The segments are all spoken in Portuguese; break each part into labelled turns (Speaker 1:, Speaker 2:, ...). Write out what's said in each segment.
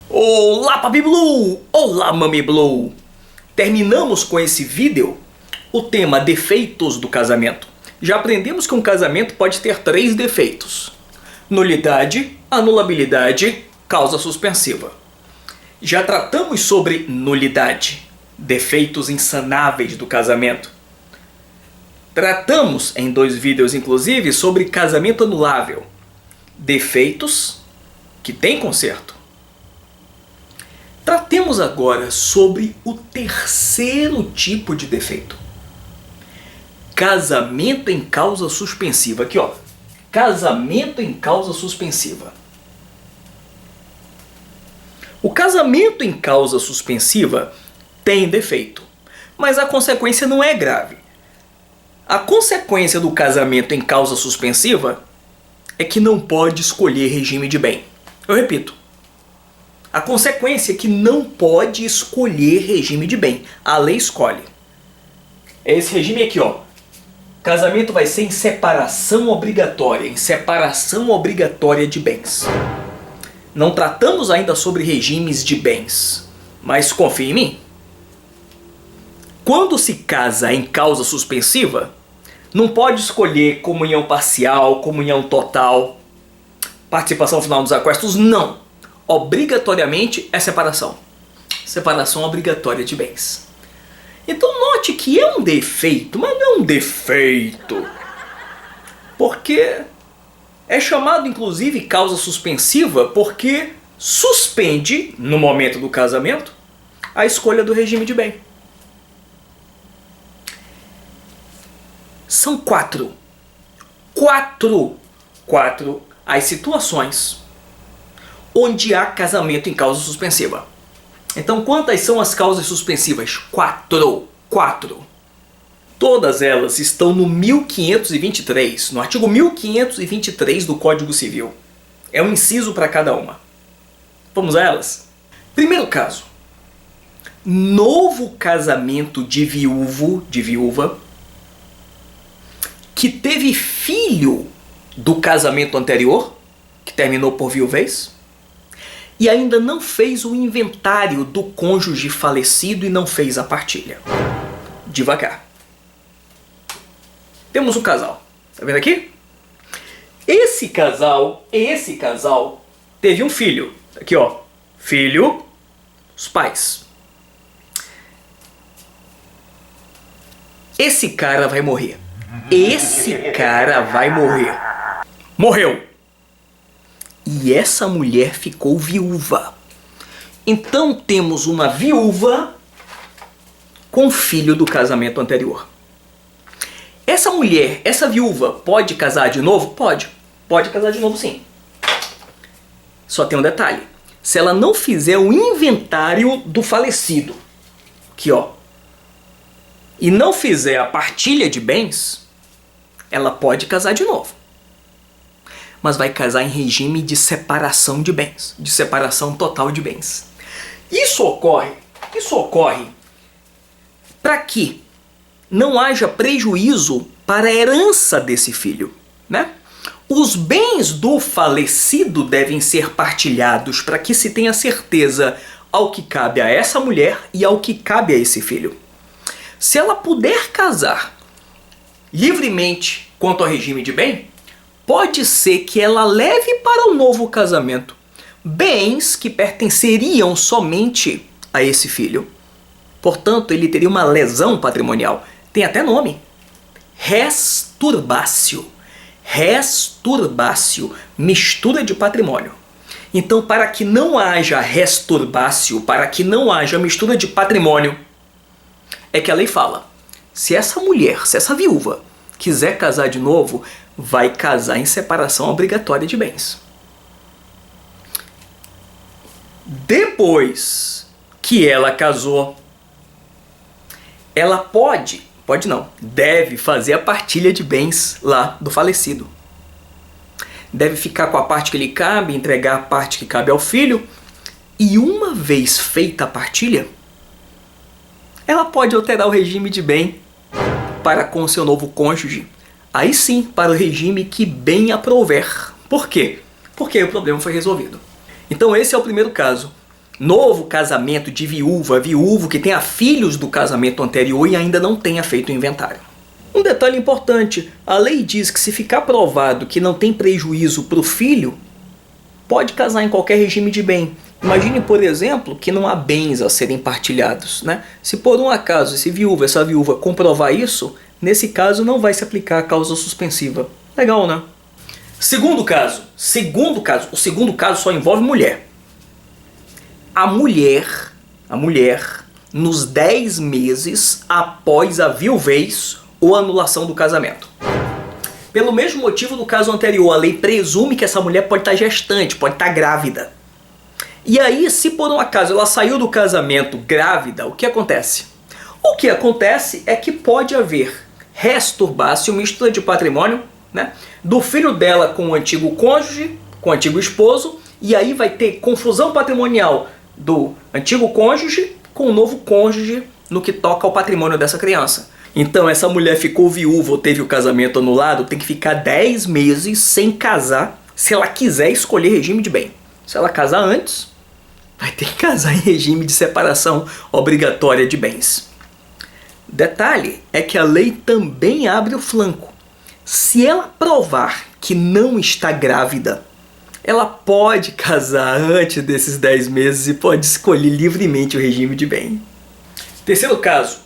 Speaker 1: Olá Papi Blue! Olá Mami Blue! Terminamos com esse vídeo o tema defeitos do casamento. Já aprendemos que um casamento pode ter 3 defeitos: nulidade, anulabilidade, causa suspensiva. Já tratamos sobre nulidade, defeitos insanáveis do casamento. Tratamos em 2 vídeos inclusive sobre casamento anulável, defeitos que têm conserto. Tratemos agora sobre o terceiro tipo de defeito. Casamento em causa suspensiva. Aqui ó, casamento em causa suspensiva. O casamento em causa suspensiva tem defeito, mas a consequência não é grave. A consequência do casamento em causa suspensiva é que não pode escolher regime de bem. Eu repito. A consequência é que não pode escolher regime de bem. A lei escolhe. É esse regime aqui, ó. Casamento vai ser em separação obrigatória. Em separação obrigatória de bens. Não tratamos ainda sobre regimes de bens. Mas confie em mim. Quando se casa em causa suspensiva, não pode escolher comunhão parcial, comunhão total, participação final nos aquestos, não. Obrigatoriamente é separação. Separação obrigatória de bens. Então note que é um defeito, mas não é um defeito. Porque é chamado inclusive causa suspensiva porque suspende, no momento do casamento, a escolha do regime de bem. São 4 as situações onde há casamento em causa suspensiva. Então, quantas são as causas suspensivas? 4. Todas elas estão no 1523, no artigo 1523 do Código Civil. É um inciso para cada uma. Vamos a elas? Primeiro caso. Novo casamento de viúva, que teve filho do casamento anterior, que terminou por viuvez, e ainda não fez o inventário do cônjuge falecido e não fez a partilha. Devagar. Temos um casal. Tá vendo aqui? Esse casal teve um filho. Aqui ó, filho, os pais. Esse cara vai morrer. Morreu. E essa mulher ficou viúva. Então temos uma viúva com filho do casamento anterior. Essa mulher, essa viúva, pode casar de novo? Pode. Pode casar de novo sim. Só tem um detalhe. Se ela não fizer o inventário do falecido, aqui ó, e não fizer a partilha de bens, ela pode casar de novo. Mas vai casar em regime de separação de bens, de separação total de bens. Isso ocorre para que não haja prejuízo para a herança desse filho, né? Os bens do falecido devem ser partilhados para que se tenha certeza ao que cabe a essa mulher e ao que cabe a esse filho. Se ela puder casar livremente quanto ao regime de bem, pode ser que ela leve para o novo casamento bens que pertenceriam somente a esse filho. Portanto, ele teria uma lesão patrimonial. Tem até nome. Resturbácio. Resturbácio. Mistura de patrimônio. Então, para que não haja resturbácio, para que não haja mistura de patrimônio, é que a lei fala: se essa mulher, se essa viúva quiser casar de novo, vai casar em separação obrigatória de bens. Depois que ela casou, ela deve fazer a partilha de bens lá do falecido. Deve ficar com a parte que lhe cabe, entregar a parte que cabe ao filho, e uma vez feita a partilha, ela pode alterar o regime de bem para com seu novo cônjuge. Aí sim, para o regime que bem aprouver. Por quê? Porque aí o problema foi resolvido. Então esse é o primeiro caso. novo casamento de viúva, viúvo que tenha filhos do casamento anterior e ainda não tenha feito o inventário. Um detalhe importante, a lei diz que se ficar provado que não tem prejuízo para o filho, pode casar em qualquer regime de bem. Imagine, por exemplo, que não há bens a serem partilhados, né? Se por um acaso essa viúva comprovar isso, nesse caso não vai se aplicar a causa suspensiva. Legal, né? Segundo caso, o segundo caso só envolve mulher. A mulher, nos 10 meses após a viuvez ou anulação do casamento. Pelo mesmo motivo do caso anterior, a lei presume que essa mulher pode estar gestante, pode estar grávida. E aí, se por um acaso ela saiu do casamento grávida, o que acontece? O que acontece é que pode haver resturbácio, mistura de patrimônio, né, do filho dela com o antigo cônjuge, com o antigo esposo, e aí vai ter confusão patrimonial do antigo cônjuge com o novo cônjuge no que toca ao patrimônio dessa criança. Então essa mulher ficou viúva ou teve o casamento anulado, tem que ficar 10 meses sem casar se ela quiser escolher regime de bem. Se ela casar antes, vai ter que casar em regime de separação obrigatória de bens. Detalhe é que a lei também abre o flanco. Se ela provar que não está grávida, ela pode casar antes desses 10 meses e pode escolher livremente o regime de bem. Terceiro caso,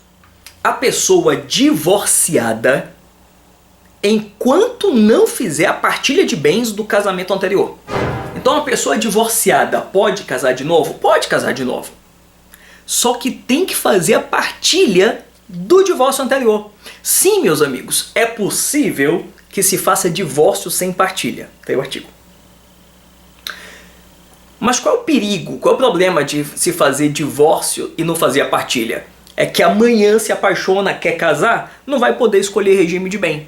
Speaker 1: a pessoa divorciada enquanto não fizer a partilha de bens do casamento anterior. Então a pessoa divorciada pode casar de novo? Pode casar de novo. Só que tem que fazer a partilha do divórcio anterior. Sim, meus amigos, é possível que se faça divórcio sem partilha. Tem o artigo. Mas qual é o perigo, qual é o problema de se fazer divórcio e não fazer a partilha? É que amanhã se apaixona, quer casar, não vai poder escolher regime de bem.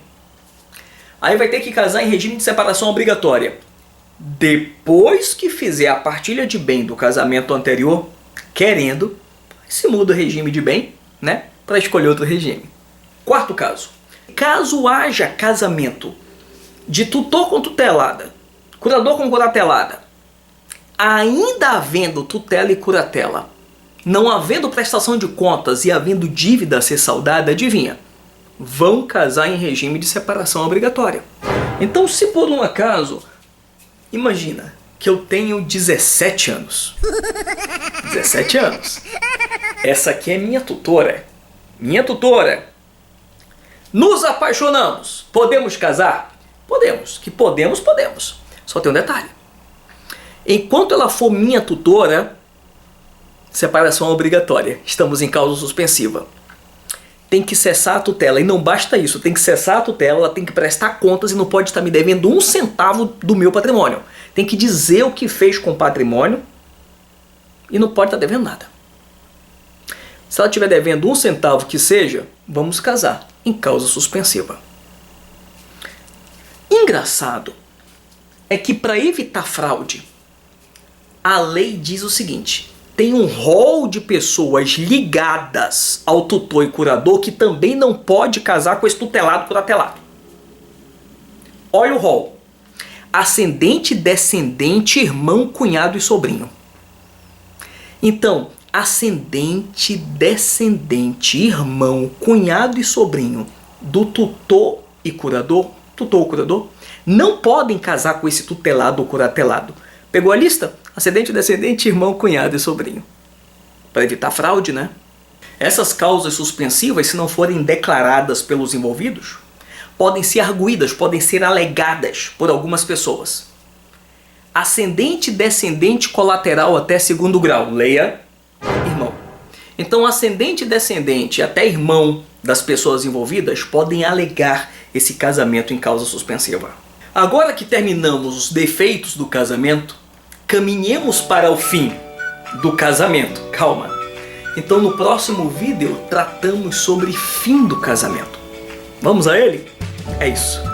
Speaker 1: Aí vai ter que casar em regime de separação obrigatória. Depois que fizer a partilha de bem do casamento anterior, querendo, se muda o regime de bem, né, para escolher outro regime. Quarto caso. Caso haja casamento de tutor com tutelada, curador com curatelada, ainda havendo tutela e curatela, não havendo prestação de contas e havendo dívida a ser saldada, adivinha? Vão casar em regime de separação obrigatória. Então, se por um acaso, imagina que eu tenho 17 anos. 17 anos. Essa aqui é minha tutora. Minha tutora. Nos apaixonamos. Podemos casar? Podemos. Que podemos, podemos. Só tem um detalhe. Enquanto ela for minha tutora, separação obrigatória. Estamos em causa suspensiva. Tem que cessar a tutela. E não basta isso. Tem que cessar a tutela, ela tem que prestar contas e não pode estar me devendo um centavo do meu patrimônio. Tem que dizer o que fez com o patrimônio e não pode estar devendo nada. Se ela estiver devendo um centavo que seja, vamos casar em causa suspensiva. Engraçado é que para evitar fraude, a lei diz o seguinte: tem um rol de pessoas ligadas ao tutor e curador que também não pode casar com esse tutelado curatelado. Olha o rol: ascendente, descendente, irmão, cunhado e sobrinho. Então, ascendente, descendente, irmão, cunhado e sobrinho do tutor e curador, tutor ou curador, não podem casar com esse tutelado ou curatelado. Pegou a lista? Ascendente, descendente, irmão, cunhado e sobrinho. Para evitar fraude, né? Essas causas suspensivas, se não forem declaradas pelos envolvidos, podem ser arguídas, podem ser alegadas por algumas pessoas. Ascendente, descendente, colateral até segundo grau. Leia, irmão. Então, ascendente, descendente, até irmão das pessoas envolvidas podem alegar esse casamento em causa suspensiva. Agora que terminamos os defeitos do casamento, caminhemos para o fim do casamento. Calma. Então, no próximo vídeo, tratamos sobre fim do casamento. Vamos a ele? É isso.